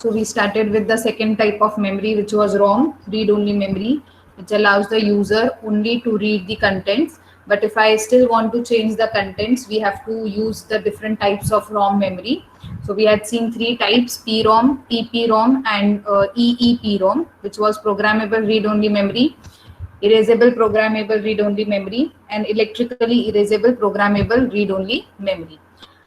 So we started with the second type of memory, which was ROM, read-only memory, which allows the user only to read the contents. But if I still want to change the contents, we have to use the different types of ROM memory. So we had seen three types: PROM, EPROM, and EEPROM, which was programmable read-only memory, erasable programmable read-only memory, and electrically erasable programmable read-only memory.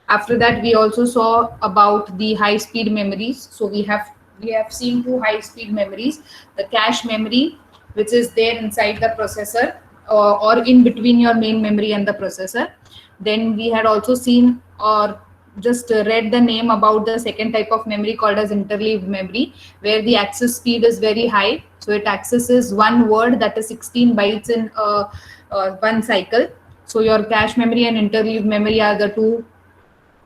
After that, we also saw about the high-speed memories. So we have seen two high-speed memories: the cache memory, which is there inside the processor, or in between your main memory and the processor. Then we had also seen, or just read the name about the second type of memory called as interleaved memory, where the access speed is very high. So it accesses one word, that is 16 bytes in one cycle. So your cache memory and interleaved memory are the two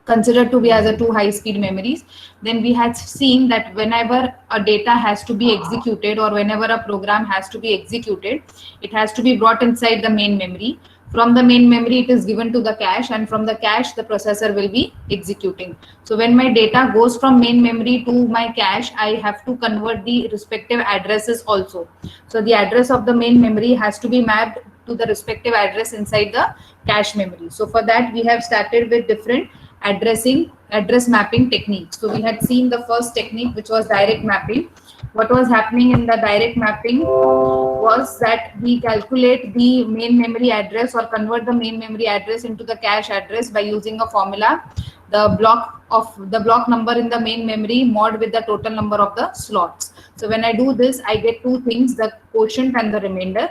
considered to be as a two high speed memories. Then we had seen that whenever a data has to be executed, or whenever a program has to be executed, it has to be brought inside the main memory. From the main memory it is given to the cache, and from the cache the processor will be executing. So when my data goes from main memory to my cache, I have to convert the respective addresses also. So the address of the main memory has to be mapped to the respective address inside the cache memory. So for that we have started with different address mapping techniques. So we had seen the first technique, which was direct mapping. What was happening in the direct mapping was that we calculate the main memory address, or convert the main memory address into the cache address by using a formula: the block number in the main memory mod with the total number of the slots. So when I do this, I get two things: the quotient and the remainder.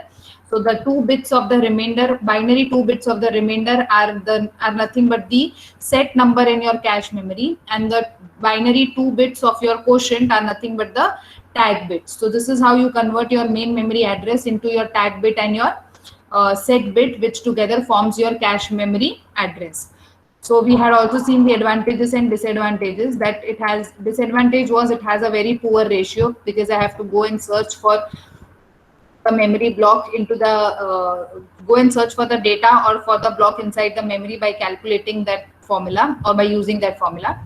So the two bits of the remainder, binary two bits of the remainder, are nothing but the set number in your cache memory, and the binary two bits of your quotient are nothing but the tag bits. So this is how you convert your main memory address into your tag bit and your set bit, which together forms your cache memory address. So we had also seen the advantages and disadvantages. That it has disadvantage was it has a very poor ratio, because I have to go and search for the memory block into the go and search for the data or for the block inside the memory by calculating that formula, or by using that formula.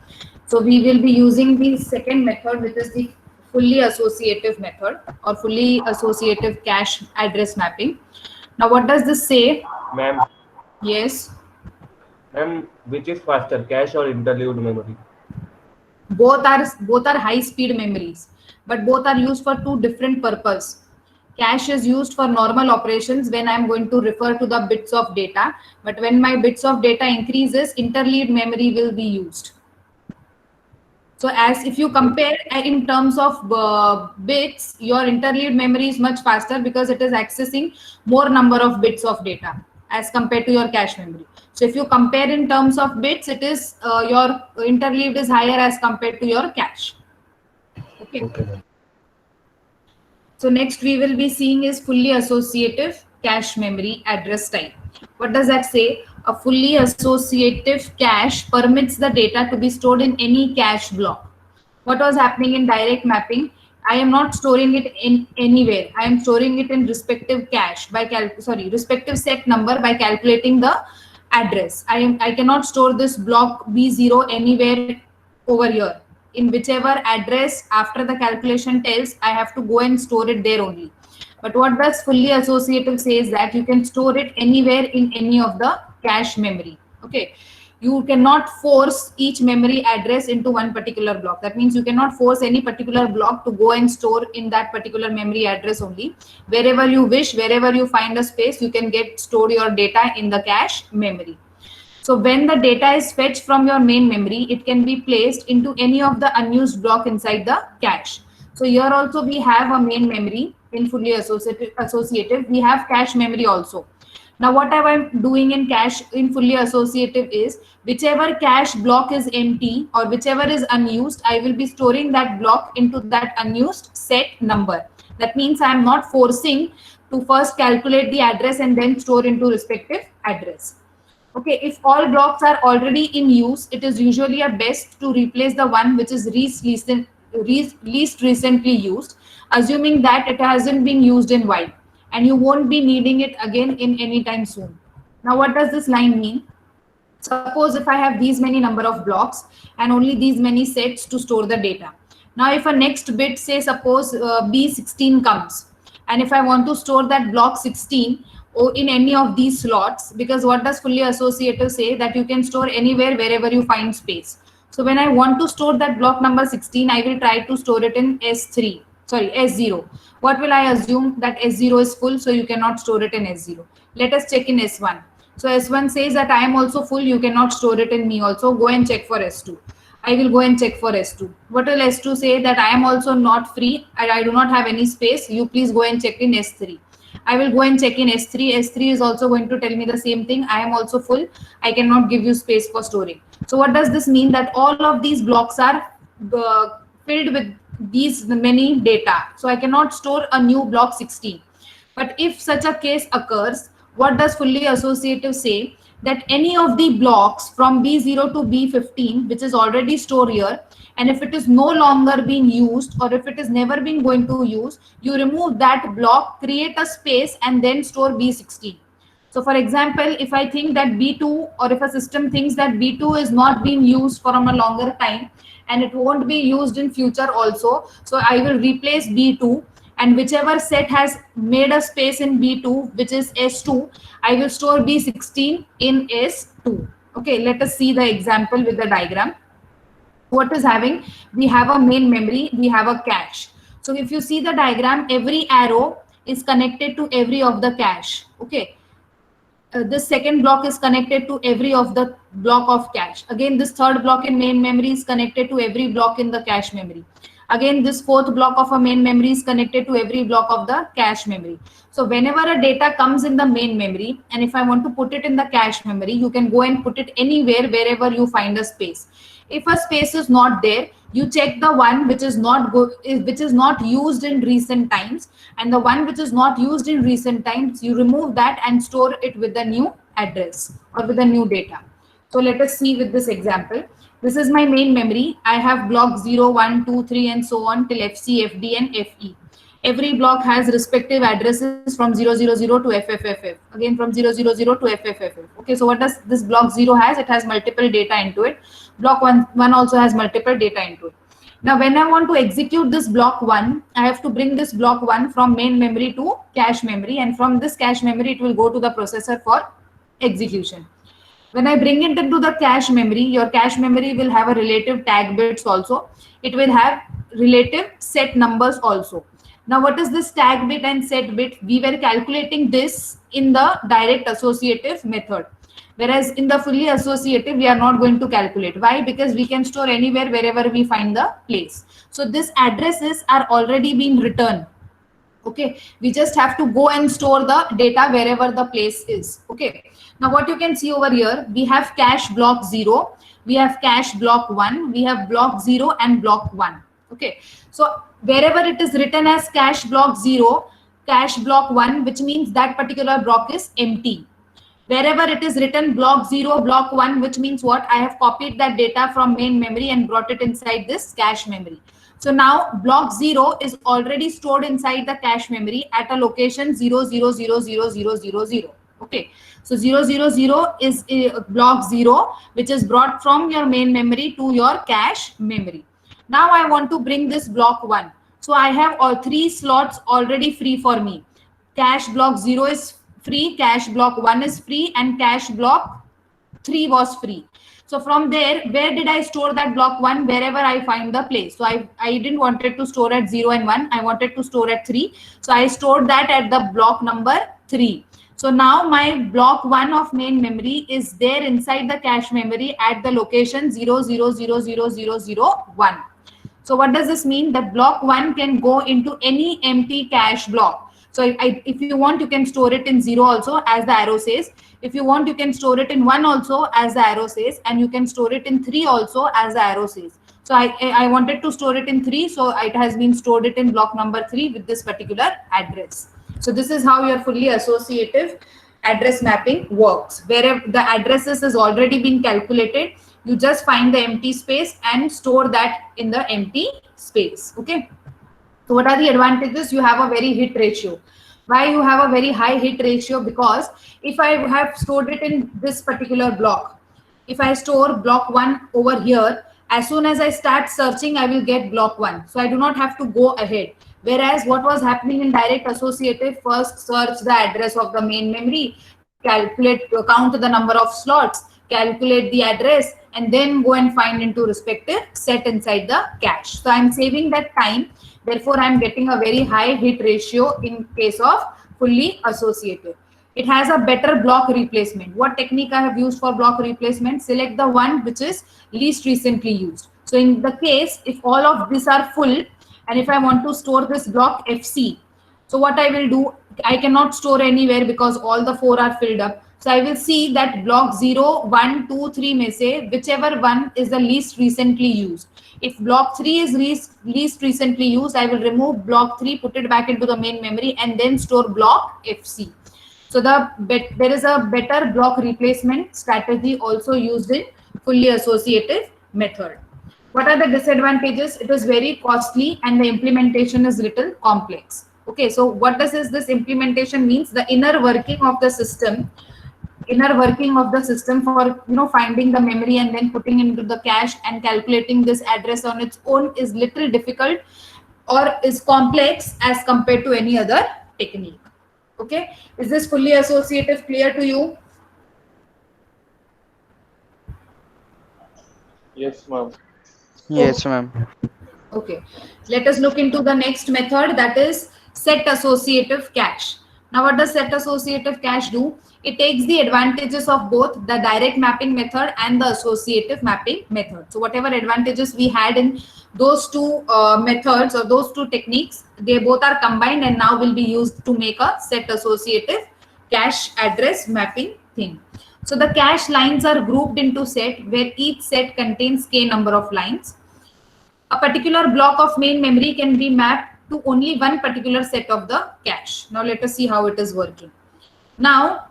So we will be using the second method, which is the fully associative method, or fully associative cache address mapping. Now what does this say? Ma'am, Yes, which is faster, cache or interleaved memory? both are high speed memories, but both are used for two different purpose. Cache is used for normal operations when I'm going to refer to the bits of data, but when my bits of data increases, interleaved memory will be used. So as if you compare in terms of bits, your interleaved memory is much faster, because it is accessing more number of bits of data as compared to your cache memory. So if you compare in terms of bits, it is your interleaved is higher as compared to your cache. Okay. Okay, ma'am. So next we will be seeing is fully associative cache memory address type. What does that say? A fully associative cache permits the data to be stored in any cache block. What was happening in direct mapping? I am not storing it in anywhere. I am storing it in respective cache by respective set number by calculating the address. I cannot store this block B0 anywhere over here. In whichever address after the calculation tells, I have to go and store it there only. But what does fully associative say is that you can store it anywhere in any of the cache memory. Okay. You cannot force each memory address into one particular block. That means you cannot force any particular block to go and store in that particular memory address only. Wherever you wish, wherever you find a space, you can get stored your data in the cache memory. So when the data is fetched from your main memory, it can be placed into any of the unused block inside the cache. So here also we have a main memory in fully associative. We have cache memory also. Now what I'm doing in cache in fully associative is, whichever cache block is empty or whichever is unused, I will be storing that block into that unused set number. That means I am not forcing to first calculate the address and then store into respective address. Okay, if all blocks are already in use, it is usually a best to replace the one which is least recently used, assuming that it hasn't been used in while and you won't be needing it again in any time soon. Now, what does this line mean? Suppose if I have these many number of blocks and only these many sets to store the data. Now if a next bit, say suppose B16 comes, and if I want to store that block 16 or in any of these slots, because what does fully associative say, that you can store anywhere wherever you find space. So when I want to store that block number 16, I will try to store it in S3, sorry, S0. What will I assume? That S0 is full, so you cannot store it in S0. Let us check in S1. So S1 says that I am also full, you cannot store it in me also. Go and check for S2. I will go and check for S2. What will S2 say? That I am also not free and I do not have any space. You please go and check in S3. I will go and check in S3. S3 is also going to tell me the same thing. I am also full. I cannot give you space for storing. So what does this mean? That all of these blocks are filled with these many data. So I cannot store a new block 16. But if such a case occurs, what does fully associative say? That any of the blocks from B0 to B15, which is already stored here, and if it is no longer being used, or if it is never been going to use, you remove that block, create a space, and then store B16. So for example, if I think that B2, or if a system thinks that B2 is not being used for a longer time and it won't be used in future also, so I will replace B2, and whichever set has made a space in B2, which is S2, I will store B16 in S2. Okay, let us see the example with the diagram. What is having? We have a main memory, we have a cache. So if you see the diagram, every arrow is connected to every of the cache. Okay. This second block is connected to every of the block of cache. Again, this third block in main memory is connected to every block in the cache memory. Again, this fourth block of a main memory is connected to every block of the cache memory. So whenever a data comes in the main memory, and if I want to put it in the cache memory, you can go and put it anywhere wherever you find a space. If a space is not there, you check the one which is not used in recent times, and the one which is not used in recent times, you remove that and store it with the new address or with the new data. So let us see with this example. This is my main memory. I have block 0, 1, 2, 3 and so on till FC, FD and FE. Every block has respective addresses from 000 to FFFF. Again from 000 to FFFF. Okay, so what does this block 0 has? It has multiple data into it. Block 1 also has multiple data into it. Now when I want to execute this block 1, I have to bring this block 1 from main memory to cache memory, and from this cache memory it will go to the processor for execution. When I bring it into the cache memory, your cache memory will have a relative tag bits also. It will have relative set numbers also. Now what is this tag bit and set bit? We were calculating this in the direct associative method. Whereas in the fully associative, we are not going to calculate. Why? Because we can store anywhere wherever we find the place. So these addresses are already being returned. Okay, we just have to go and store the data wherever the place is. Okay, now what you can see over here, we have cache block 0, we have cache block 1, we have block 0 and block 1. Okay, so wherever it is written as cache block 0, cache block 1, which means that particular block is empty. Wherever it is written block 0, block 1, which means what? I have copied that data from main memory and brought it inside this cache memory. So now block 0 is already stored inside the cache memory at a location 0000000. Okay, so 000 is block 0, which is brought from your main memory to your cache memory. Now I want to bring this block 1. So I have all 3 slots already free for me. Cache block 0 is free, cache block 1 is free, and cache block 3 was free. So from there, where did I store that block 1? Wherever I find the place. So I didn't want it to store at 0 and 1. I wanted to store at 3. So I stored that at the block number 3. So now my block 1 of main memory is there inside the cache memory at the location 0000001. So what does this mean? That block 1 can go into any empty cache block. So if you want, you can store it in 0 also, as the arrow says. If you want, you can store it in 1 also, as the arrow says, and you can store it in 3 also, as the arrow says. So I wanted to store it in 3, so it has been stored it in block number 3 with this particular address. So this is how your fully associative address mapping works. Wherever the addresses is already been calculated, you just find the empty space and store that in the empty space. Okay. So what are the advantages? You have a very hit ratio. Why you have a very high hit ratio? Because if I have stored it in this particular block, if I store block 1 over here As soon as I start searching, I will get block 1. So I do not have to go ahead. Whereas what was happening in direct associative, first search the address of the main memory, calculate, count the number of slots, calculate the address, and then go and find into respective set inside the cache. So I'm saving that time. Therefore, I'm getting a very high hit ratio in case of fully associative. It has a better block replacement. What technique I have used for block replacement? Select the one which is least recently used. So in the case, if all of these are full, and if I want to store this block FC, so what I will do, I cannot store anywhere because all the 4 are filled up. So I will see that block 0, 1, 2, 3 may say whichever one is the least recently used. If block 3 is least recently used, I will remove block 3, put it back into the main memory, and then store block FC. So there is a better block replacement strategy also used in fully associative method. What are the disadvantages? It is very costly and the implementation is little complex. Okay, so what does this implementation means? The inner working of the system for finding the memory and then putting into the cache and calculating this address on its own is little difficult or is complex as compared to any other technique. Okay, is this fully associative clear to you? Yes, ma'am. Yes, ma'am. Okay, let us look into the next method, that is set associative cache. Now what does set associative cache do? It takes the advantages of both the direct mapping method and the associative mapping method. So whatever advantages we had in those two methods or those two techniques, they both are combined and now will be used to make a set associative cache address mapping thing. So the cache lines are grouped into set where each set contains k number of lines. A particular block of main memory can be mapped to only one particular set of the cache. Now let us see how it is working. Now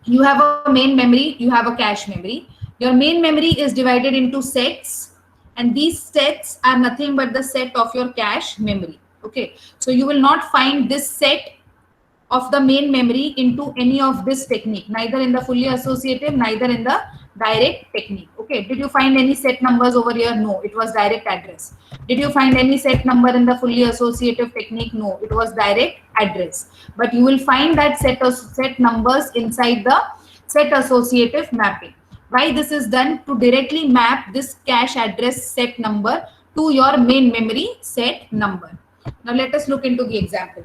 you have a main memory, you have a cache memory. Your main memory is divided into sets, and these sets are nothing but the set of your cache memory. Okay, so you will not find this set of the main memory into any of this technique, neither in the fully associative, neither in the direct technique. Okay, did you find any set numbers over here? No, it was direct address. Did you find any set number in the fully associative technique? No, it was direct address. But you will find that set numbers inside the set associative mapping. Why this is done? To directly map this cache address set number to your main memory set number. Now let us look into the example.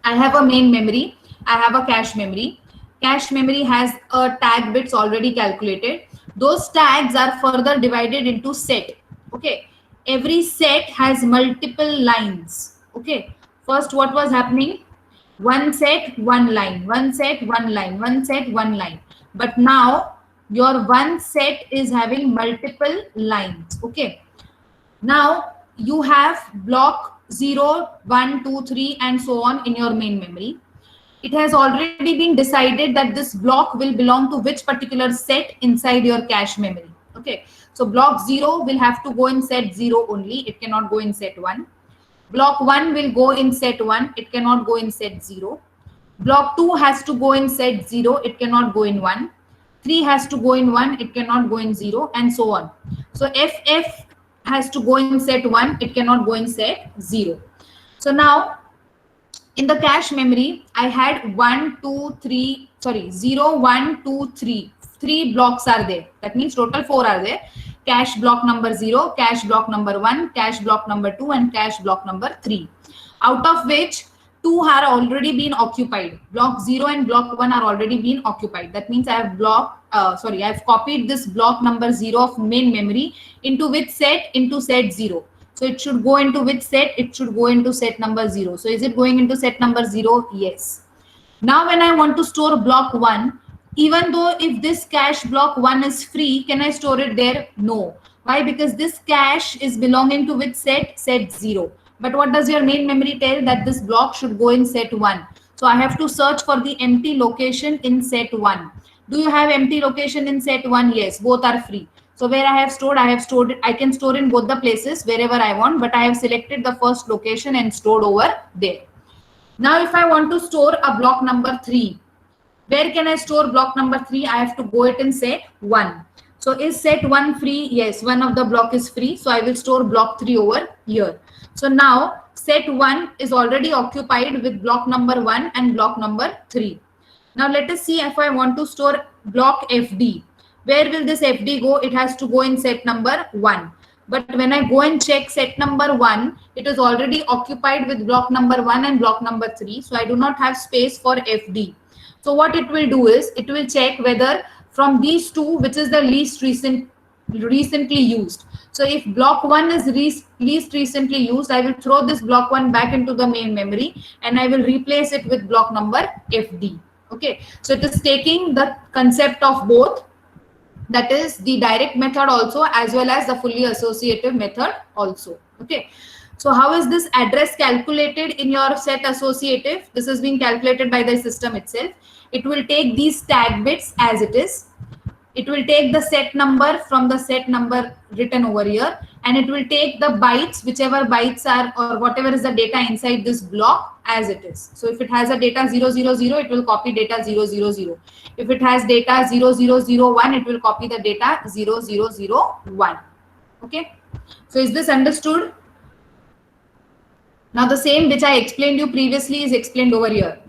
I have a main memory, I have a cache memory. Cache memory has a tag bits already calculated. Those tags are further divided into set. Okay, every set has multiple lines. Okay, first what was happening? One set, one line, one set, one line, one set, one line. But now your one set is having multiple lines. Okay, now you have block 0, 1, 2, 3 and so on in your main memory. It has already been decided that this block will belong to which particular set inside your cache memory. Okay, so block 0 will have to go in set 0 only, it cannot go in set 1. Block 1 will go in set 1, it cannot go in set 0. Block 2 has to go in set 0, it cannot go in 1. 3 has to go in 1, it cannot go in 0 and so on. So FF has to go in set 1, it cannot go in set 0. So now in the cache memory, I had 0, 1, 2, 3. 3 blocks are there. That means total 4 are there. Cache block number 0, cache block number 1, cache block number 2 and cache block number 3. Out of which 2 are already been occupied. Block 0 and block 1 are already been occupied. That means I have copied this block number 0 of main memory into which set? Into set 0. So it should go into which set? It should go into set number 0. So is it going into set number 0? Yes. Now when I want to store block 1, even though if this cache block 1 is free, can I store it there? No. Why? Because this cache is belonging to which set? Set 0. But what does your main memory tell? That this block should go in set 1. So I have to search for the empty location in set 1. Do you have empty location in set 1? Yes, both are free. So where I have stored it. I can store in both the places wherever I want, but I have selected the first location and stored over there. Now if I want to store a block number 3, where can I store block number 3? I have to go it in set 1. So is set 1 free? Yes, one of the block is free. So I will store block 3 over here. So now set 1 is already occupied with block number 1 and block number 3. Now let us see if I want to store block FD. Where will this FD go? It has to go in set number 1. But when I go and check set number 1, it is already occupied with block number 1 and block number 3. So I do not have space for FD. So what it will do is it will check whether from these two, which is the recently used. So if block 1 is least recently used, I will throw this block 1 back into the main memory and I will replace it with block number FD. Okay, so it is taking the concept of both, that is the direct method also as well as the fully associative method also. Okay, so how is this address calculated in your set associative? This is being calculated by the system itself. It will take these tag bits as it is. It will take the set number from the set number written over here, and it will take the bytes, whichever bytes are or whatever is the data inside this block as it is. So if it has a data 000, it will copy data 000. If it has data 0001, it will copy the data 0001. Okay. So is this understood? Now the same which I explained you previously is explained over here.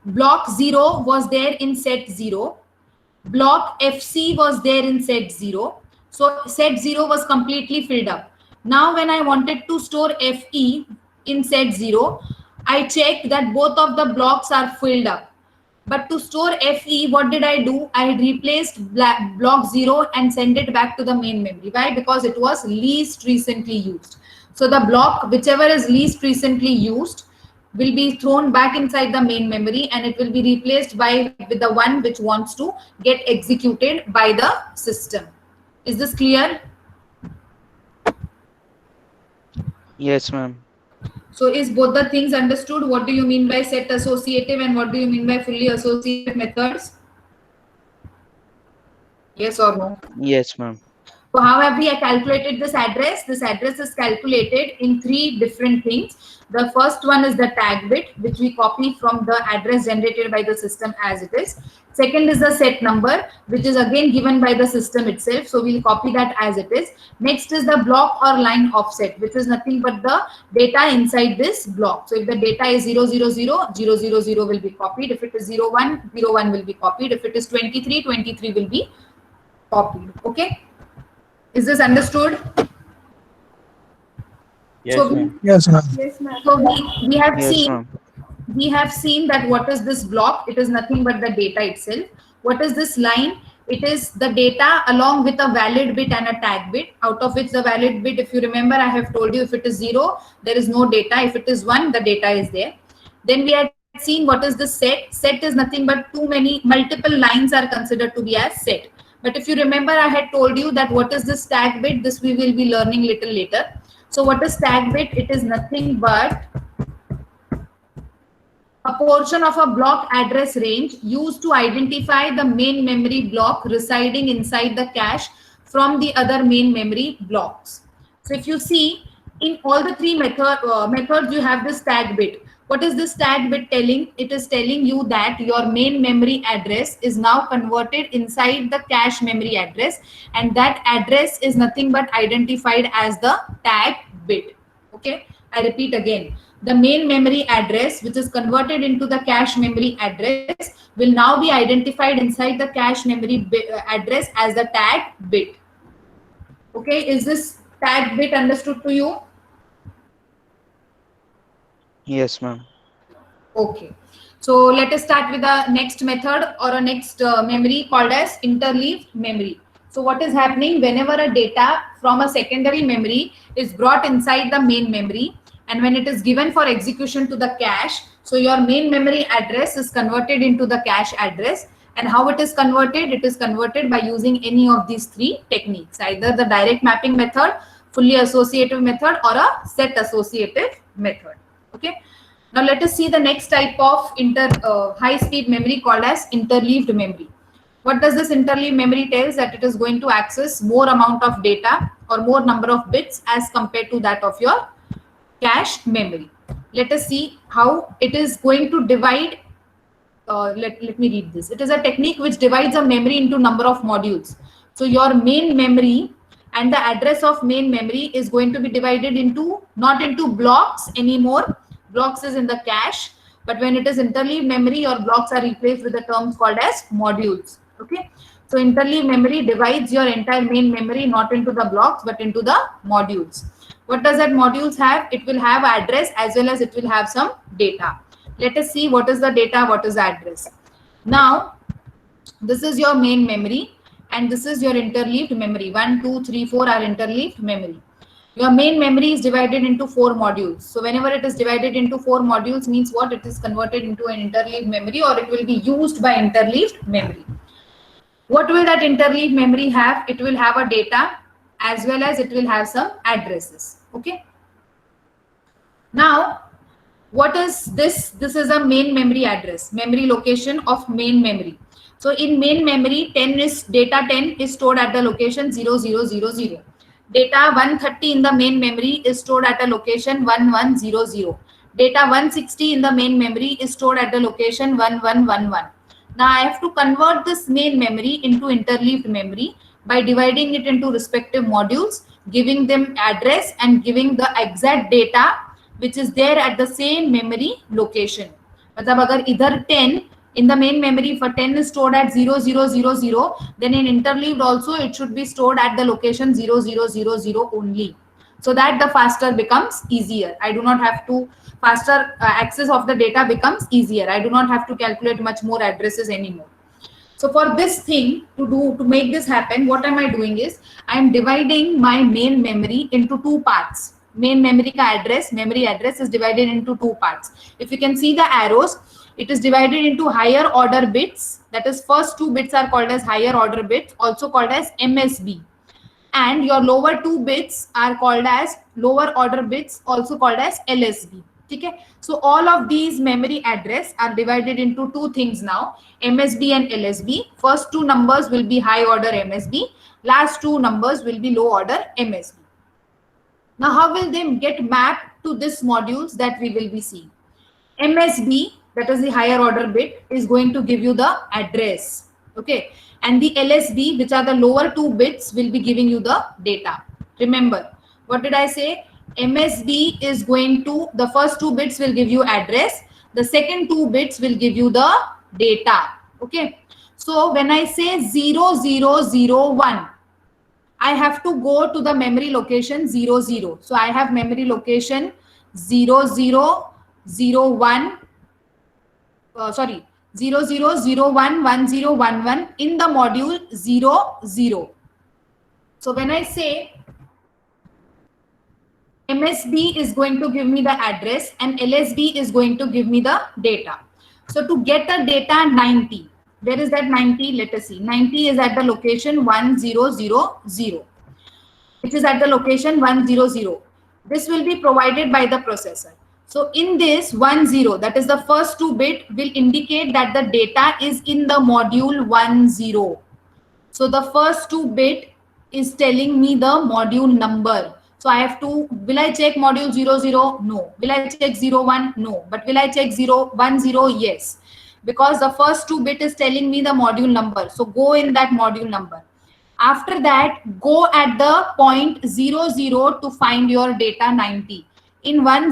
Block 0 was there in set 0. Block FC was there in set 0. So set 0 was completely filled up. Now when I wanted to store FE in set 0, I checked that both of the blocks are filled up. But to store FE, what did I do? I had replaced block 0 and send it back to the main memory. Why? Because it was least recently used. So the block, whichever is least recently used, will be thrown back inside the main memory and it will be replaced with the one which wants to get executed by the system. Is this clear? Yes, ma'am. So is both the things understood? What do you mean by set associative and what do you mean by fully associative methods? Yes or no? Yes, ma'am. So how have we calculated this address? This address is calculated in 3 different things. The first one is the tag bit, which we copy from the address generated by the system as it is. Second is the set number, which is again given by the system itself. So we'll copy that as it is. Next is the block or line offset, which is nothing but the data inside this block. So if the data is 000, 000 will be copied. If it is 01, 01 will be copied. If it is 23, 23 will be copied. Okay. Is this understood? Yes, So ma'am. Yes, ma'am. yes, ma'am. So we have Yes, seen ma'am. we have seen that what is this block? It is nothing but the data itself. What is this line? It is the data along with a valid bit and a tag bit, out of which the valid bit, if you remember, I have told you if it is 0, there is no data. If it is 1, the data is there. Then we had seen what is the set. Set is nothing but multiple lines are considered to be as set. But if you remember, I had told you that what is this tag bit? This we will be learning little later. So what is tag bit? It is nothing but a portion of a block address range used to identify the main memory block residing inside the cache from the other main memory blocks. So if you see in all the 3 methods, you have this tag bit. What is this tag bit telling? It is telling you that your main memory address is now converted inside the cache memory address, and that address is nothing but identified as the tag bit. Okay, I repeat again. The main memory address, which is converted into the cache memory address, will now be identified inside the cache memory address as the tag bit. Okay, is this tag bit understood to you? Yes, ma'am. Okay, so let us start with the next method or a next memory called as interleaved memory. So what is happening whenever a data from a secondary memory is brought inside the main memory, and when it is given for execution to the cache, so your main memory address is converted into the cache address. And how it is converted? It is converted by using any of these 3 techniques, either the direct mapping method, fully associative method, or a set associative method. Okay. Now let us see the next type of high-speed memory called as interleaved memory. What does this interleaved memory tells? That it is going to access more amount of data or more number of bits as compared to that of your cache memory. Let us see how it is going to divide. Let me read this. It is a technique which divides a memory into number of modules. So your main memory and the address of main memory is going to be divided into, not into blocks anymore. Blocks is in the cache, but when it is interleaved memory, your blocks are replaced with the terms called as modules. Okay. So interleaved memory divides your entire main memory not into the blocks but into the modules. What does that modules have? It will have address as well as it will have some data. Let us see what is the data, what is the address. Now, this is your main memory and this is your interleaved memory. 1, 2, 3, 4 are interleaved memory. Your main memory is divided into 4 modules. So whenever it is divided into 4 modules means what? It is converted into an interleaved memory or it will be used by interleaved memory. What will that interleaved memory have? It will have a data as well as it will have some addresses. Okay. Now, what is this? This is a main memory address, memory location of main memory. So in main memory, data 10 is stored at the location 0000. Data 130 in the main memory is stored at a location 1100. Data 160 in the main memory is stored at the location 1111. Now I have to convert this main memory into interleaved memory by dividing it into respective modules, giving them address and giving the exact data which is there at the same memory location. मतलब अगर इधर 10 in the main memory for 10 is stored at 0000, then in interleaved also it should be stored at the location 0000 only, so that the faster becomes easier. I do not have to faster access of the data becomes easier. I do not have to calculate much more addresses anymore. So for this thing to make this happen, what am I doing is I am dividing my main memory into 2 parts. Main memory ka address, memory address is divided into 2 parts. If you can see the arrows, it is divided into higher order bits. That is, first 2 bits are called as higher order bits, also called as MSB. And your lower 2 bits are called as lower order bits, also called as LSB. Okay? So all of these memory address are divided into 2 things now, MSB and LSB. First 2 numbers will be high order MSB. Last 2 numbers will be low order MSB. Now, how will they get mapped to this modules that we will be seeing? MSB, that is the higher order bit, is going to give you the address. Okay. And the LSB, which are the lower 2 bits, will be giving you the data. Remember, what did I say? MSB is going to, the first 2 bits will give you address. The second 2 bits will give you the data. Okay. So when I say 0001, I have to go to the memory location 00. So I have memory location 0001, 00011011 in the module 00. So when I say MSB is going to give me the address and LSB is going to give me the data. So to get the data 90, where is that 90? Let us see. 90 is at the location 1000. It is at the location 100. This will be provided by the processor. So in this 10, that is the first 2 bit, will indicate that the data is in the module 10. So the first 2 bit is telling me the module number. So I have to, will I check module 00? No. Will I check 01? No. But will I check 010? Yes. Because the first 2 bit is telling me the module number. So go in that module number. After that, go at the point 00 to find your data 90. In 10,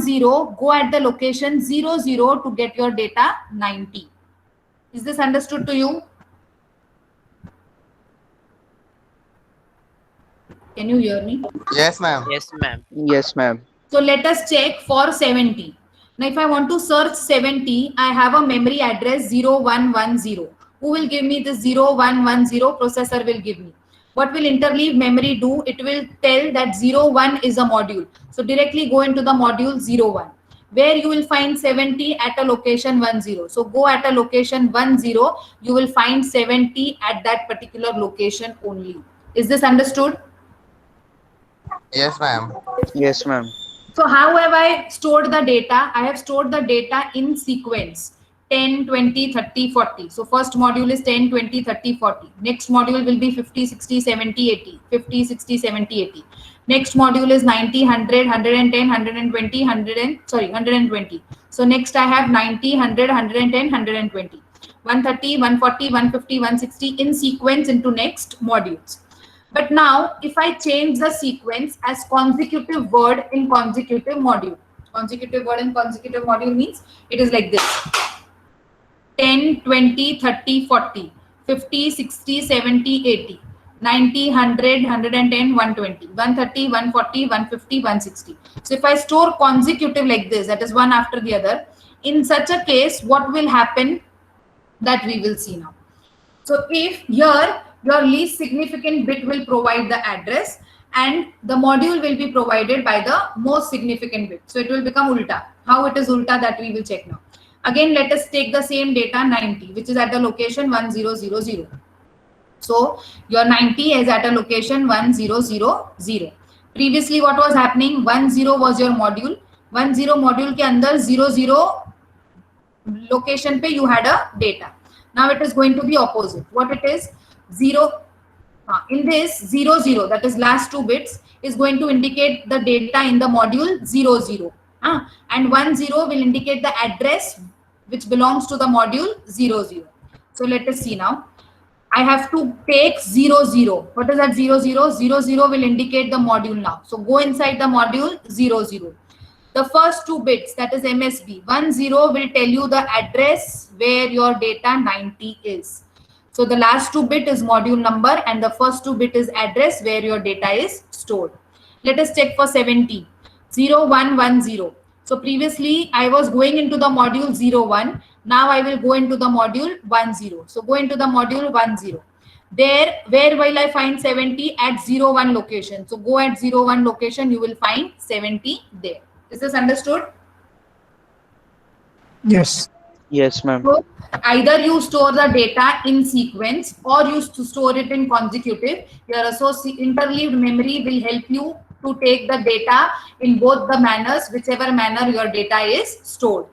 go at the location 00 to get your data 90. Is this understood to you? Can you hear me? Yes, ma'am. Yes, ma'am. Yes, ma'am. So let us check for 70. Now, if I want to search 70, I have a memory address 0110. Who will give me this 0110? Processor will give me. What will interleave memory do? It will tell that 01 is a module. So directly go into the module 01. Where you will find 70 at a location 10. So go at a location 10. You will find 70 at that particular location only. Is this understood? Yes, ma'am. Yes, ma'am. So how have I stored the data? I have stored the data in sequence 10, 20, 30, 40. So first module is 10, 20, 30, 40. Next module will be 50, 60, 70, 80. 50, 60, 70, 80. Next module is 90, 100, 110, 120, 120. So next I have 90, 100, 110, 120. 130, 140, 150, 160 in sequence into next modules. But now if I change the sequence as consecutive word in consecutive module, consecutive word in consecutive module means it is like this: 10, 20, 30, 40, 50, 60, 70, 80, 90, 100, 110, 120, 130, 140, 150, 160. So if I store consecutive like this, that is one after the other, in such a case, what will happen, that we will see now. So if here your least significant bit will provide the address and the module will be provided by the most significant bit. So it will become ulta. How it is ulta, that we will check now. Again, let us take the same data 90, which is at the location 1000. So your 90 is at a location 1000. Previously what was happening, 10 was your module. 10 module ke andar 00 location pe you had a data. Now it is going to be opposite. What it is? 0. In this 00, that is last two bits, is going to indicate the data in the module 00. And 10 will indicate the address which belongs to the module 00. So let us see now. I have to take 00. What is that 00? 00 will indicate the module now. So go inside the module 00. The first two bits, that is MSB, 10 will tell you the address where your data 90 is. So the last two bit is module number and the first two bit is address where your data is stored. Let us check for 70, 0110. So previously I was going into the module 01. Now I will go into the module 10. So go into the module 10. There, where will I find 70? At 01 location. So go at 01 location, you will find 70 there. Is this understood? Yes. Yes, ma'am. So either you store the data in sequence or you store it in consecutive. Your interleaved memory will help you to take the data in both the manners, whichever manner your data is stored.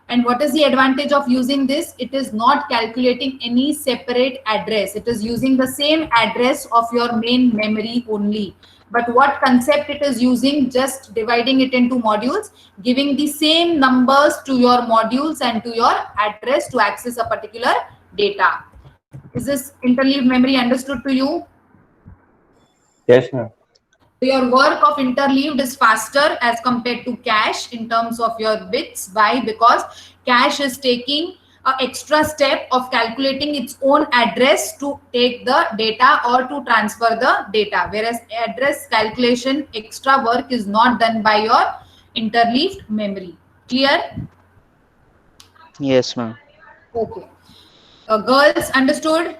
And what is the advantage of using this? It is not calculating any separate address. It is using the same address of your main memory only. But what concept it is using? Just dividing it into modules, giving the same numbers to your modules and to your address to access a particular data. Is this interleaved memory understood to you? Yes, ma'am. Your work of interleaved is faster as compared to cache in terms of your bits. Why? Because cache is taking an extra step of calculating its own address to take the data or to transfer the data, whereas address calculation extra work is not done by your interleaved memory. Clear? Yes, ma'am. Okay. Girls, understood?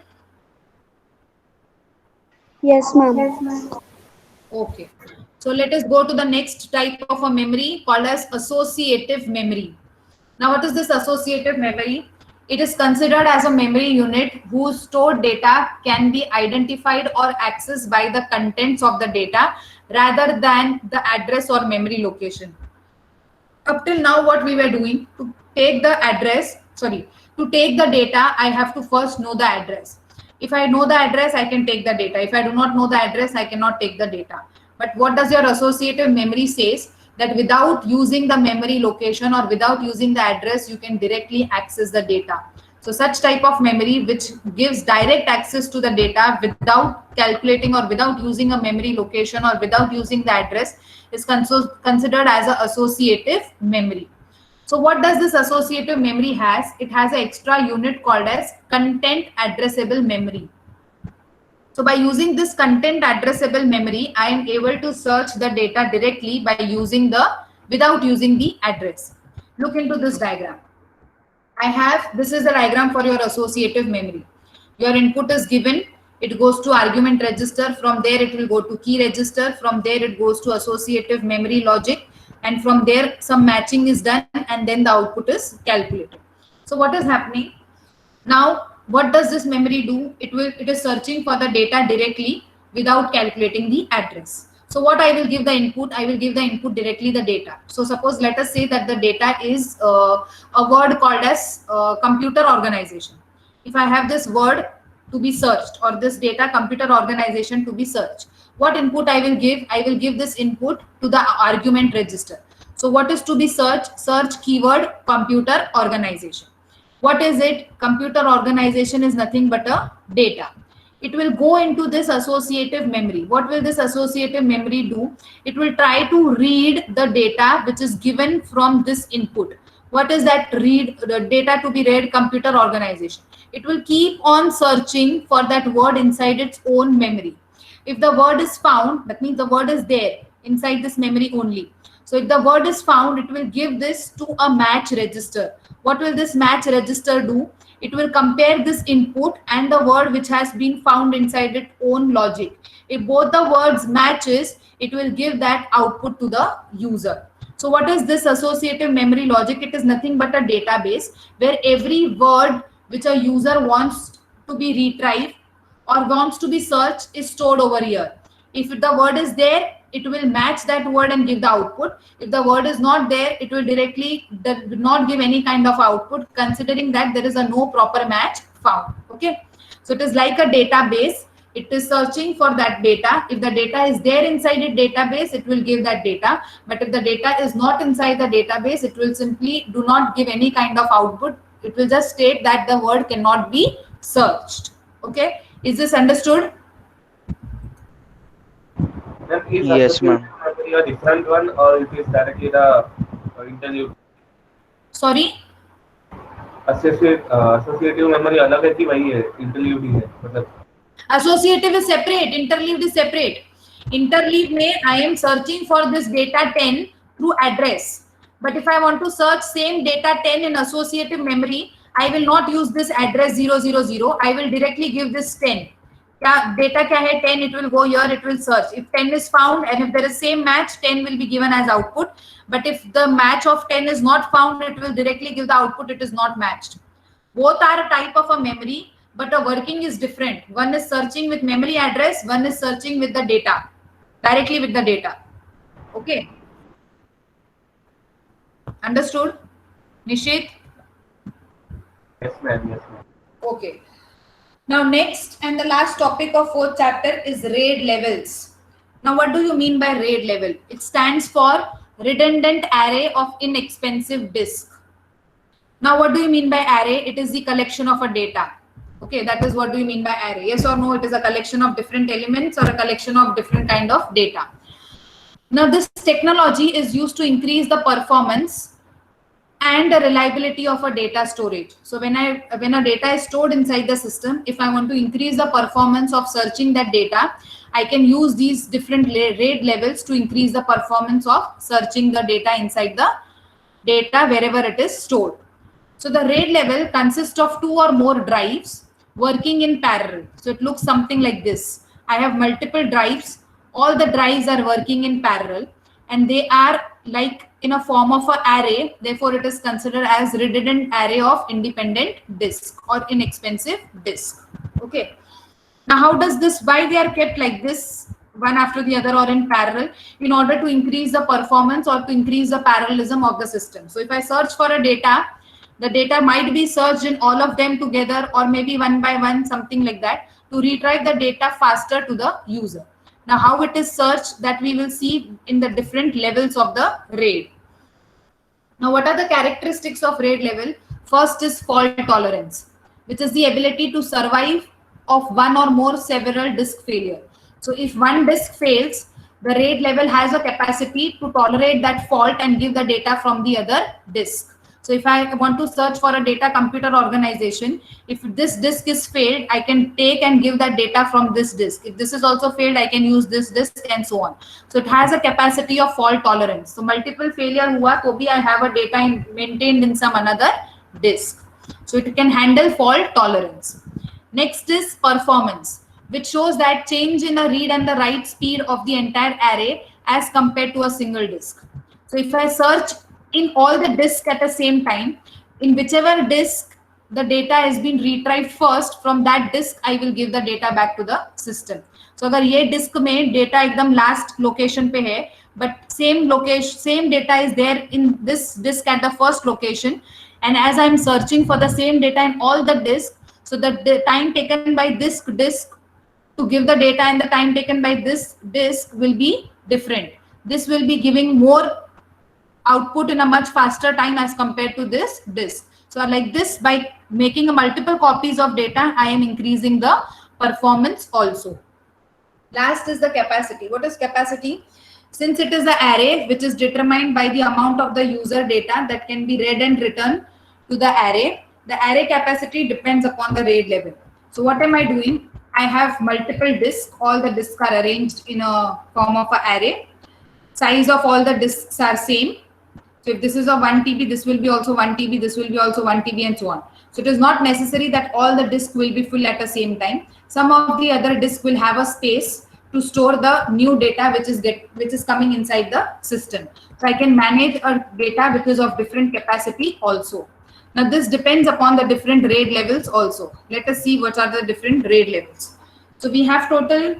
Yes, ma'am. Okay. So let us go to the next type of a memory called as associative memory. Now, what is this associative memory? It is considered as a memory unit whose stored data can be identified or accessed by the contents of the data rather than the address or memory location. Up till now, what we were doing, to take the data, I have to first know the address. If I know the address, I can take the data. If I do not know the address, I cannot take the data. But what does your associative memory says? That without using the memory location or without using the address, you can directly access the data. So such type of memory which gives direct access to the data without calculating or without using a memory location or without using the address is considered as an associative memory. So what does this associative memory has? It has an extra unit called as content addressable memory. So by using this content addressable memory, I am able to search the data directly by using without using the address. Look into this diagram. This is the diagram for your associative memory. Your input is given, it goes to argument register, from there it will go to key register, from there it goes to associative memory logic, and from there some matching is done and then the output is calculated. So what is happening? Now, what does this memory do? It is searching for the data directly without calculating the address. So what I will give the input? I will give the input directly the data. So suppose let us say that the data is a word called as computer organization. If I have this word to be searched or this data computer organization to be searched, what input I will give? I will give this input to the argument register. So what is to be searched? Search keyword computer organization. What is it? Computer organization is nothing but a data. it will go into this associative memory. What will this associative memory do? It will try to read the data which is given from this input. What is that read? The data to be read, computer organization. It will keep on searching for that word inside its own memory. If the word is found, that means the word is there inside this memory only. So if the word is found, it will give this to a match register. What will this match register do? It will compare this input and the word which has been found inside its own logic. If both the words matches, it will give that output to the user. So what is this associative memory logic? It is nothing but a database where every word which a user wants to be retrieved or wants to be searched is stored over here. If the word is there, it will match that word and give the output. If the word is not there, it will directly not give any kind of output, considering that there is a no proper match found. Okay, so it is like a database. It is searching for that data. If the data is there inside a database, it will give that data. But if the data is not inside the database, it will simply do not give any kind of output. It will just state that the word cannot be searched. Okay, is this understood? Then is Yes, ma'am. associative memory a different one, or it is directly the interleaved? Sorry. associative memory अलग है कि वही है, interleaved ही है, मतलब Associative is separate, interleaved is separate. Interleaved may I am searching for this data 10 through address. But if I want to search same data 10 in associative memory, I will not use this address 000. I will directly give this 10. Data kya hai 10, it will go here, it will search. If 10 is found and if there is same match, 10 will be given as output. But if the match of 10 is not found, it will directly give the output, it is not matched. Both are a type of a memory, but the working is different. One is searching with memory address, one is searching with the data, directly with the data. Okay. Understood? Nishit? yes ma'am, yes ma'am. Okay. Now next and the last topic of fourth chapter is RAID levels. Now what do you mean by RAID level? It stands for redundant array of inexpensive disk. Now what do you mean by array? It is the collection of a data. Okay, that is what do you mean by array? Yes or no? It is a collection of different elements or a collection of different kind of data. Now this technology is used to increase the performance and the reliability of a data storage. So when a data is stored inside the system, if I want to increase the performance of searching that data, I can use these different RAID levels to increase the performance of searching the data inside the data wherever it is stored. So the RAID level consists of 2 or more drives working in parallel. So it looks something like this. I have multiple drives. All the drives are working in parallel and they are like in a form of an array. Therefore, it is considered as redundant array of independent disk or inexpensive disk. Okay. Now, how does this, why they are kept like this, one after the other or in parallel? In order to increase the performance or to increase the parallelism of the system. So if I search for a data, the data might be searched in all of them together or maybe one by one, something like that, to retrieve the data faster to the user. Now, how it is searched, that we will see in the different levels of the RAID. Now, what are the characteristics of RAID level? First is fault tolerance, which is the ability to survive of one or more several disk failure. So if one disk fails, the RAID level has a capacity to tolerate that fault and give the data from the other disk. So if I want to search for a data computer organization, if this disk is failed, I can take and give that data from this disk. If this is also failed, I can use this disk and so on. So it has a capacity of fault tolerance. So multiple failure hua to bhi I have a data maintained in some another disk. So it can handle fault tolerance. Next is performance, which shows that change in the read and the write speed of the entire array as compared to a single disk. So if I search in all the disks at the same time, in whichever disk the data has been retrieved first, from that disk I will give the data back to the system. So अगर ये disk में data एकदम last location पे है, but same data is there in this disk at the first location, and as I am searching for the same data in all the disks, so the time taken by this disk to give the data and the time taken by this disk will be different. This will be giving more output in a much faster time as compared to this disk. So like this, by making multiple copies of data, I am increasing the performance also. Last is the capacity. What is capacity? Since it is the array which is determined by the amount of the user data that can be read and written to the array capacity depends upon the RAID level. So what am I doing? I have multiple disks. All the disks are arranged in a form of an array. Size of all the disks are same. So if this is a 1 TB, this will be also 1 TB, this will be also 1 TB and so on. So it is not necessary that all the disks will be full at the same time. Some of the other disks will have a space to store the new data which is coming inside the system. So I can manage a data which is of different capacity also. Now this depends upon the different RAID levels also. Let us see what are the different RAID levels. So we have total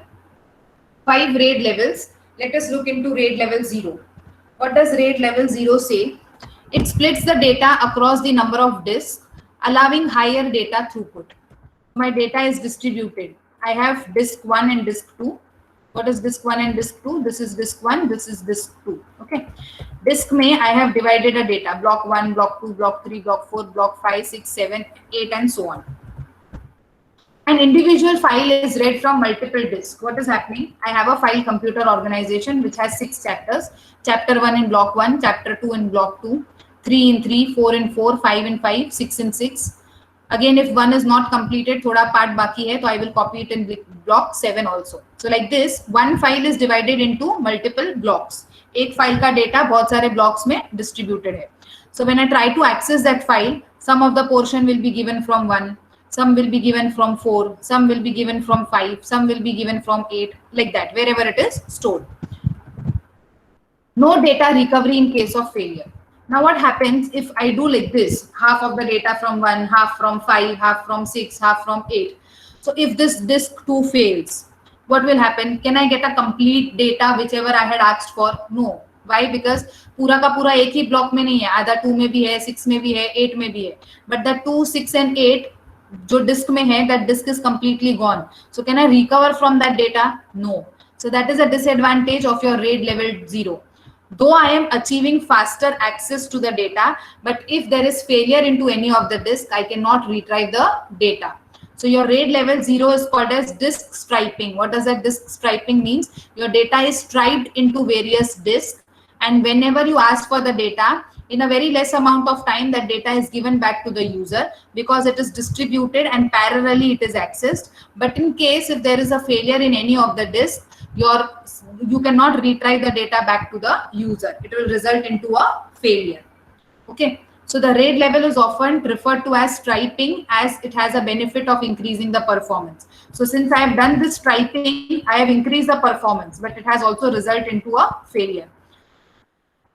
5 RAID levels. Let us look into RAID level 0. What does RAID level 0 say? It splits the data across the number of disks, allowing higher data throughput. My data is distributed. I have disk 1 and disk 2. What is disk 1 and disk 2? This is disk 1, this is disk 2. Okay. Disk may I have divided a data, block 1, block 2, block 3, block 4, block 5, 6, 7, 8 and so on. An individual file is read from multiple disks. What is happening? I have a file computer organization which has 6 chapters. Chapter 1 in block 1, chapter 2 in block 2, 3 in 3, 4 in 4, 5 in 5, 6 in 6. Again, if one is not completed, thoda part baki hai, so I will copy it in block 7 also. So like this, one file is divided into multiple blocks. Ek file ka data bahut sare blocks mein distributed hai. So when I try to access that file, some of the portion will be given from 1, some will be given from 4, some will be given from 5, some will be given from 8, like that, wherever it is stored. No data recovery in case of failure. Now what happens if I do like this, half of the data from 1, half from 5, half from 6, half from 8. So if this disk 2 fails, what will happen? Can I get a complete data whichever I had asked for? No. Why? Because पूरा का पूरा एक ही block में नहीं है, आधा 2 में भी है, 6 में भी है, 8 में भी है. But the 2, 6 and 8 जो disk में है, that disk is completely gone. So can I recover from that data? No. So that is a disadvantage of your RAID level 0. Though I am achieving faster access to the data, but if there is failure into any of the disk, I cannot retrieve the data. So your RAID level 0 is called as disk striping. What does that disk striping means? Your data is striped into various disks, and whenever you ask for the data, in a very less amount of time, that data is given back to the user because it is distributed and parallelly it is accessed. But in case if there is a failure in any of the disks, you cannot retrieve the data back to the user. It will result into a failure. Okay. So the RAID level is often referred to as striping, as it has a benefit of increasing the performance. So since I have done this striping, I have increased the performance, but it has also resulted into a failure.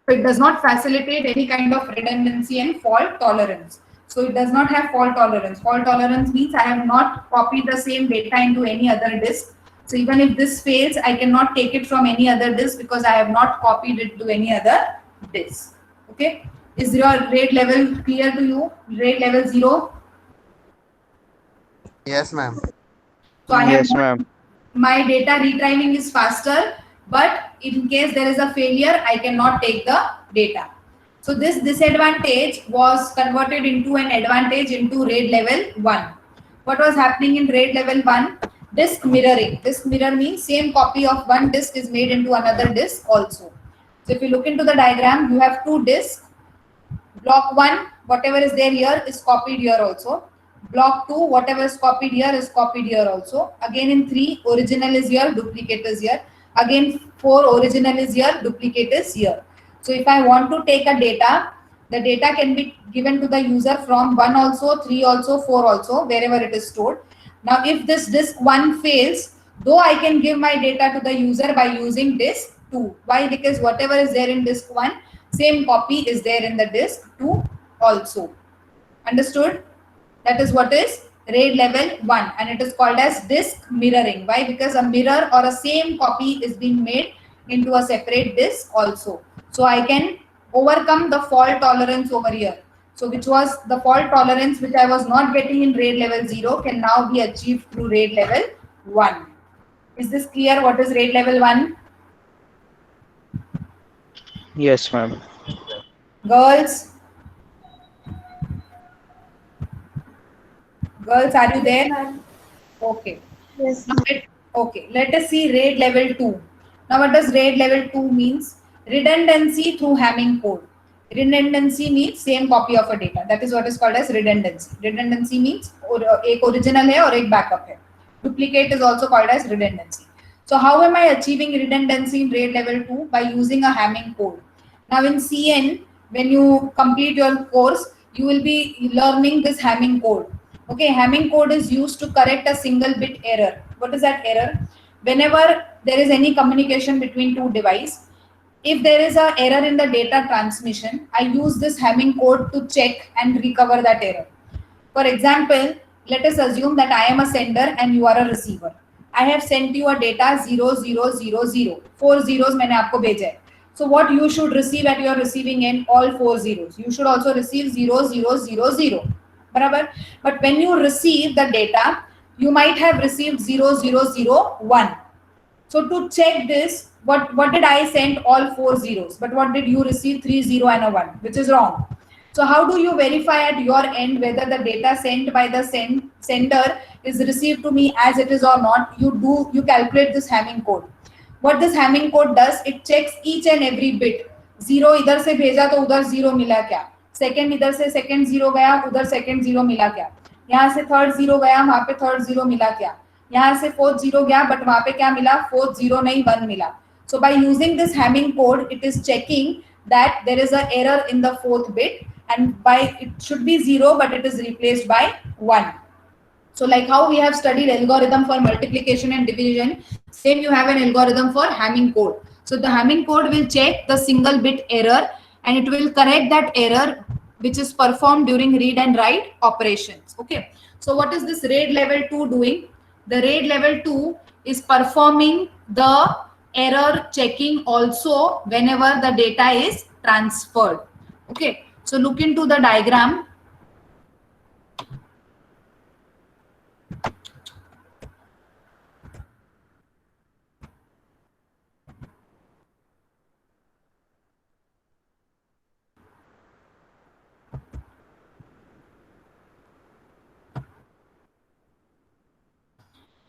So it does not facilitate any kind of redundancy and fault tolerance. So it does not have fault tolerance. Fault tolerance means I have not copied the same data into any other disk. So even if this fails, I cannot take it from any other disk because I have not copied it to any other disk. Okay. Is your RAID level clear to you? RAID level 0? Yes, ma'am. So I Yes, have ma'am. my data retrieving is faster, but in case there is a failure, I cannot take the data. So this disadvantage was converted into an advantage into RAID level 1. What was happening in RAID level 1? Disk mirroring. Disk mirror means same copy of one disk is made into another disk also. So if you look into the diagram, you have 2 disks. Block 1, whatever is there here is copied here also. Block 2, whatever is copied here is copied here also. Again in 3, original is here, duplicate is here. Again 4, original is here, duplicate is here. So if I want to take a data, the data can be given to the user from 1 also, 3 also, 4 also, wherever it is stored. Now if this disk 1 fails, though I can give my data to the user by using disk 2. Why? Because whatever is there in disk 1, same copy is there in the disk 2 also. Understood? That is what is RAID level 1, and it is called as disk mirroring. Why? Because a mirror or a same copy is being made into a separate disk also. So I can overcome the fault tolerance over here. So which was the fault tolerance which I was not getting in RAID level 0 can now be achieved through RAID level 1. Is this clear? What is RAID level 1? Yes, ma'am. Girls? Girls, are you there? Okay. Yes, Now, ma'am. let us see RAID level 2. Now, what does RAID level 2 means? Redundancy through Hamming code. Redundancy means same copy of a data. That is what is called as redundancy. Redundancy means एक original है और एक backup है. Duplicate is also called as redundancy. So, how am I achieving redundancy in RAID level 2? By using a Hamming code. Now, in CN, when you complete your course, you will be learning this Hamming code. Okay, Hamming code is used to correct a single bit error. What is that error? Whenever there is any communication between two devices, if there is an error in the data transmission, I use this Hamming code to check and recover that error. For example, let us assume that I am a sender and you are a receiver. I have sent you a data 0000. 4 zeros मैंने आपको भेजा है. So what you should receive at your receiving end, all 4 zeros. You should also receive 0000. बराबर? But when you receive the data, you might have received 0001. So to check this, what did I send? All 4 zeros. But what did you receive? 3 0 and a 1, which is wrong. So how do you verify at your end whether the data sent by the sender is received to me as it is or not? You calculate this Hamming code. What this Hamming code does, it checks each and every bit. 0 इधर से भेजा तो उधर 0 मिला क्या? Second इधर से second 0 गया, उधर सेकंड 0 मिला क्या? यहाँ से थर्ड 0 गया, वहां पे थर्ड 0 मिला क्या? यहाँ से फोर्थ 0 गया, बट वहां पे क्या मिला? फोर्थ 0 नहीं, 1 मिला. So by using this Hamming code, it is checking that there is an error in the fourth bit, and by it should be 0, but it is replaced by 1. So like how we have studied algorithm for multiplication and division, same you have an algorithm for Hamming code. So the Hamming code will check the single bit error and it will correct that error which is performed during read and write operations. Okay. So what is this RAID level 2 doing? The RAID level 2 is performing the error checking also whenever the data is transferred. Okay. So look into the diagram.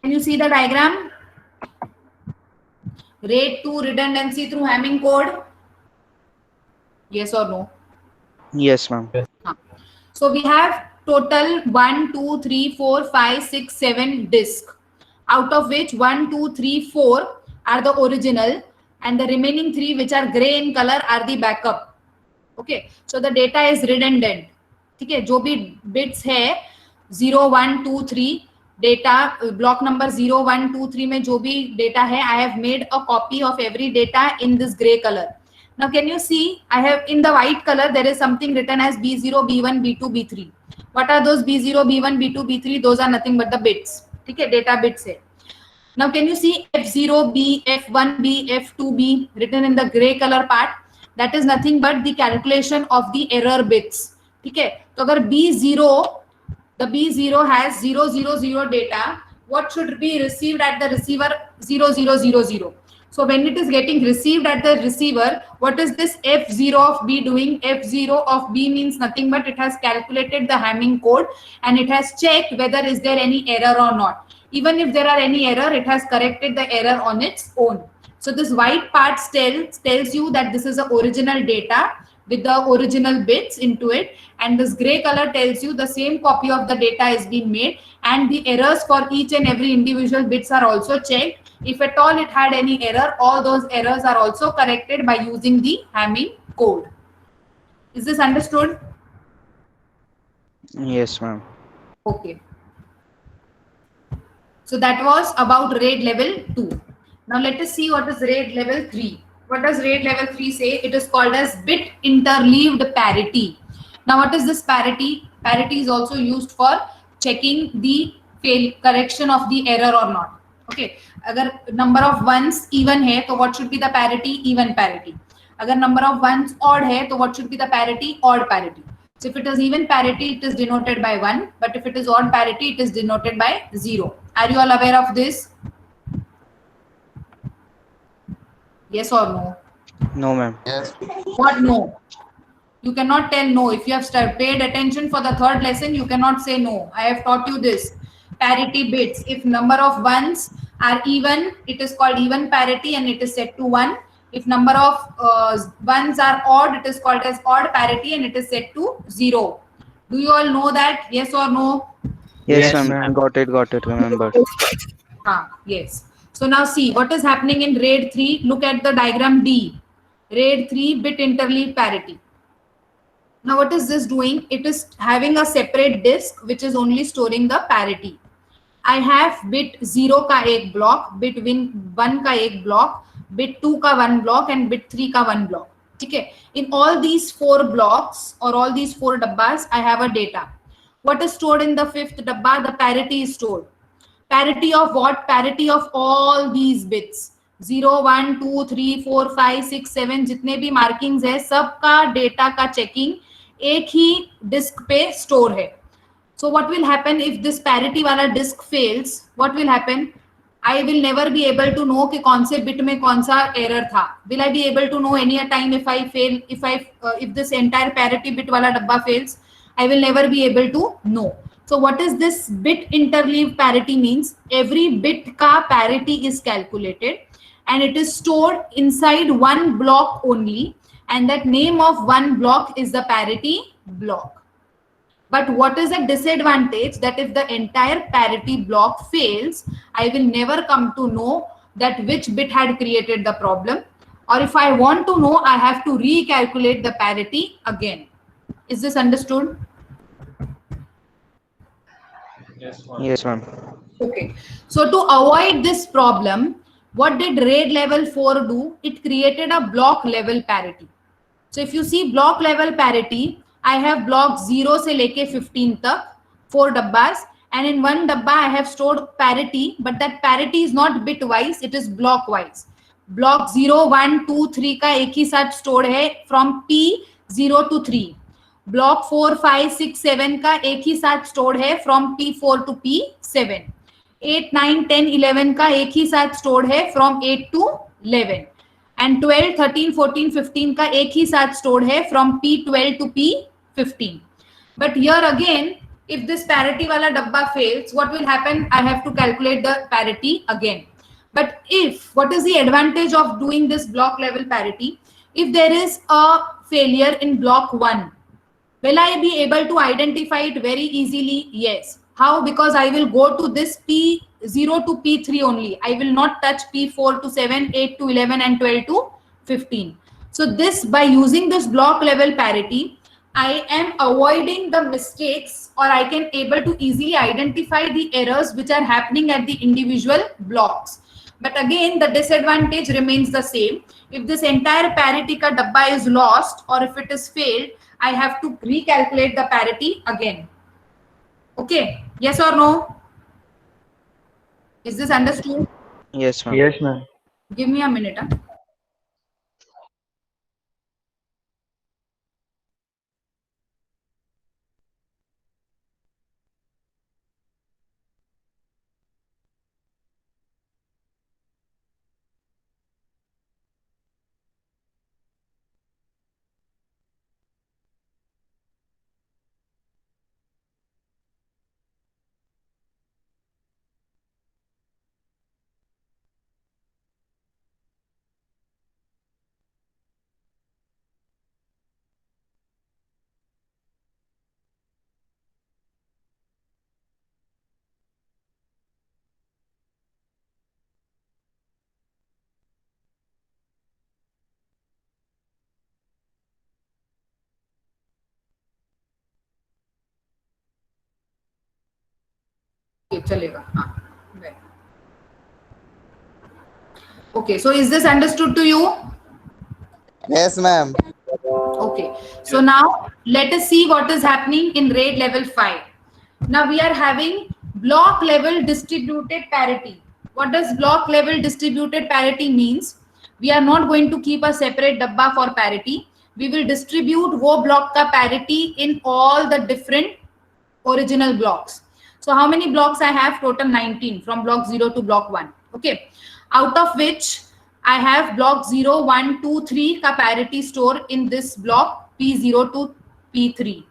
Can you see the diagram? RAID 2 redundancy through Hamming code. Yes or no? Yes, ma'am. So we have total 1, 2, 3, 4, 5, 6, 7 disks, out of which 1, 2, 3, 4 are the original, and the remaining 3 which are gray in color are the backup. Okay, so the data is redundant. ठीक है, जो भी bits है 0, 1, 2, 3 data block number 0, 1, 2, 3 में जो भी data है, I have made a copy of every data in this gray color. Now can you see, I have in the white color there is something written as B0, B1, B2, B3. What are those B0, B1, B2, B3? Those are nothing but the bits. ठीक है, data bits है. Now can you see F0B, F1B, F2B written in the gray color part? That is nothing but the calculation of the error bits. ठीक है, तो अगर B0, the B0 has 000 data, what should be received at the receiver? 0000. So when it is getting received at the receiver, what is this F0 of B doing? F0 of B means nothing but it has calculated the Hamming code and it has checked whether is there any error or not. Even if there are any error, it has corrected the error on its own. So this white part tells you that this is the original data with the original bits into it, and this gray color tells you the same copy of the data is being made and the errors for each and every individual bits are also checked. If at all it had any error, all those errors are also corrected by using the Hamming code. Is this understood? Yes, ma'am. Okay. So that was about RAID level 2. Now let us see what is RAID level 3. What does RAID level 3 say? It is called as bit interleaved parity. Now what is this parity? Parity is also used for checking the correction of the error or not. Okay, अगर number of ones even है तो what should be the parity? Even parity. अगर number of ones odd है तो what should be the parity? Odd parity. So if it is even parity, it is denoted by 1, but if it is odd parity, it is denoted by 0. Are you all aware of this? Yes or no? No, ma'am. Yes. What no? You cannot tell no. If you have paid attention for the third lesson, you cannot say no. I have taught you this. parity bits. If number of ones are even, it is called even parity and it is set to 1. If number of ones are odd, it is called as odd parity and it is set to 0. Do you all know that? Yes or no? Yes, Yes, ma'am. Got it. Remember. Yes. So now see what is happening in RAID 3. Look at the diagram D. RAID 3 bit interleave parity. Now what is this doing? It is having a separate disk which is only storing the parity. I have bit 0 का एक block, bit 1 का एक block, bit 2 का 1 block and bit 3 का 1 block. ठीक है? In all these 4 blocks or all these 4 dabbas, I have a data. What is stored in the 5th dabba? The parity is stored. Parity of what? Parity of all these bits. 0, 1, 2, 3, 4, 5, 6, 7 जितने भी markings है सबका data का checking एक ही disk पे store है. So what will happen if this parity वाला disk fails? What will happen? I will never be able to know कि कौन से bit में कौन सा error था. Will I be able to know any time if I fail? If this entire parity bit वाला डब्बा fails, I will never be able to know. So what is this bit interleave parity means? Every bit का parity is calculated and it is stored inside one block only, and that name of one block is the parity block. But what is the disadvantage? That if the entire parity block fails, I will never come to know that which bit had created the problem, or if I want to know, I have to recalculate the parity again. Is this understood? Yes, ma'am. Okay. So to avoid this problem, what did RAID level 4 do? It created a block level parity. So if you see block level parity, I have block 0 से लेके 15 तक 4 dabbas, and in one dabba I have stored parity, but that parity is not bit wise, it is block wise. Block 0, 1, 2, 3 का एक ही साथ stored है from P0 to 3. Block 4, 5, 6, 7 का एक ही साथ stored है from P4 to P7. 8, 9, 10, 11 का एक ही साथ stored है from 8 to 11. And 12, 13, 14, 15 का एक ही साथ stored है from P12 to P15. But here again, if this parity वाला डब्बा fails, what will happen? I have to calculate the parity again. But if, what is the advantage of doing this block level parity? If there is a failure in block 1, will I be able to identify it very easily? Yes. How? Because I will go to this P0 to P3 only. I will not touch P4 to 7, 8 to 11 and 12 to 15. So this, by using this block level parity, I am avoiding the mistakes, or I can able to easily identify the errors which are happening at the individual blocks. But again, the disadvantage remains the same. If this entire parity ka dabba is lost, or if it is failed, I have to recalculate the parity again. Okay, yes or no? Is this understood? Yes, ma'am. Yes, ma'am. Give me a minute. Huh? चलेगा हाँ. Okay, so is this understood to you? Yes, ma'am. Okay, so now let us see what is happening in RAID level 5. Now we are having block level distributed parity. What does block level distributed parity means? We are not going to keep a separate dabba for parity. We will distribute wo block ka parity in all the different original blocks. So how many blocks I have? Total 19 from block 0 to block 1. Okay, out of which I have block 0, 1, 2, 3 ka parity store in this block P0 to P3.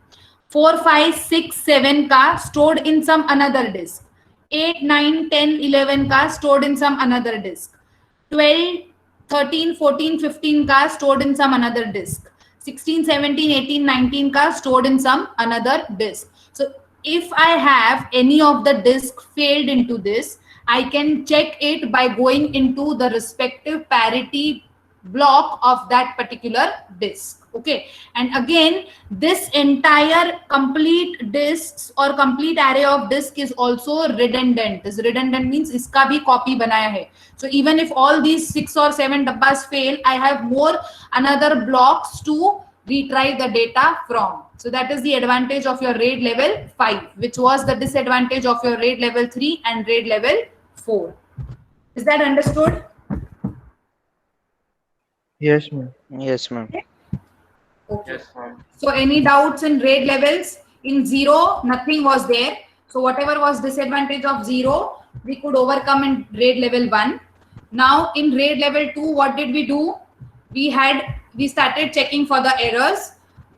4, 5, 6, 7 ka stored in some another disk. 8, 9, 10, 11 का stored in some another disk. 12, 13, 14, 15 का stored in some another disk. 16, 17, 18, 19 का stored in some another disk. So if I have any of the disk failed into this, I can check it by going into the respective parity block of that particular disk. Okay, and again, this entire complete disks or complete array of disk is also redundant. This redundant means iska bhi copy banaya hai. So even if all these 6 or 7 dabbas fail, I have more another blocks to retrieve the data from. So that is the advantage of your RAID level 5, which was the disadvantage of your RAID level 3 and RAID level 4. Is that understood? Yes, ma'am. Yes, ma'am. Okay. Yes, ma'am. So any doubts in RAID levels? In 0, nothing was there. So whatever was disadvantage of 0, we could overcome in RAID level 1. Now in RAID level 2, what did we do? We started checking for the errors.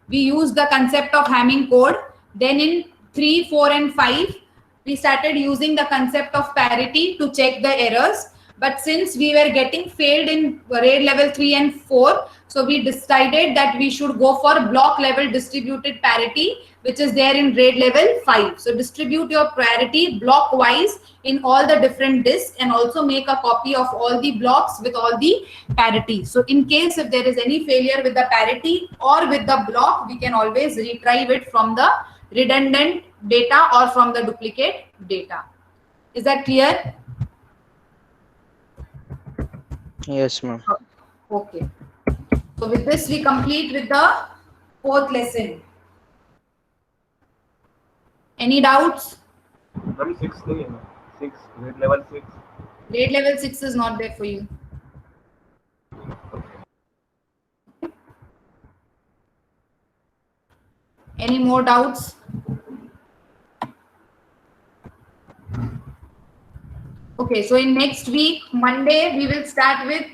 We used the concept of Hamming code. Then in 3, 4 and 5, we started using the concept of parity to check the errors. But since we were getting failed in RAID level 3 and 4, so we decided that we should go for block level distributed parity, which is there in RAID level 5. So distribute your parity block wise in all the different disks and also make a copy of all the blocks with all the parity. So in case if there is any failure with the parity or with the block, we can always retrieve it from the redundant data or from the duplicate data. Is that clear? Yes, ma'am. Okay. So with this, we complete with the 4th lesson. Any doubts? Ma'am, 6 नहीं है ना? 6, grade level 6. RAID level 6 is not there for you. Any more doubts? Okay, so in next week, Monday, we will start with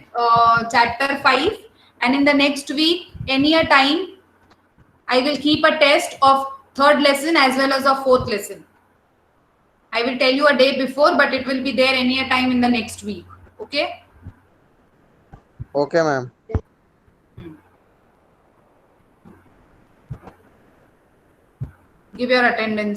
chapter 5. And in the next week, any a time, I will keep a test of 3rd lesson as well as a 4th lesson. I will tell you a day before, but it will be there any a time in the next week. Okay? Okay, ma'am. Give your attendance.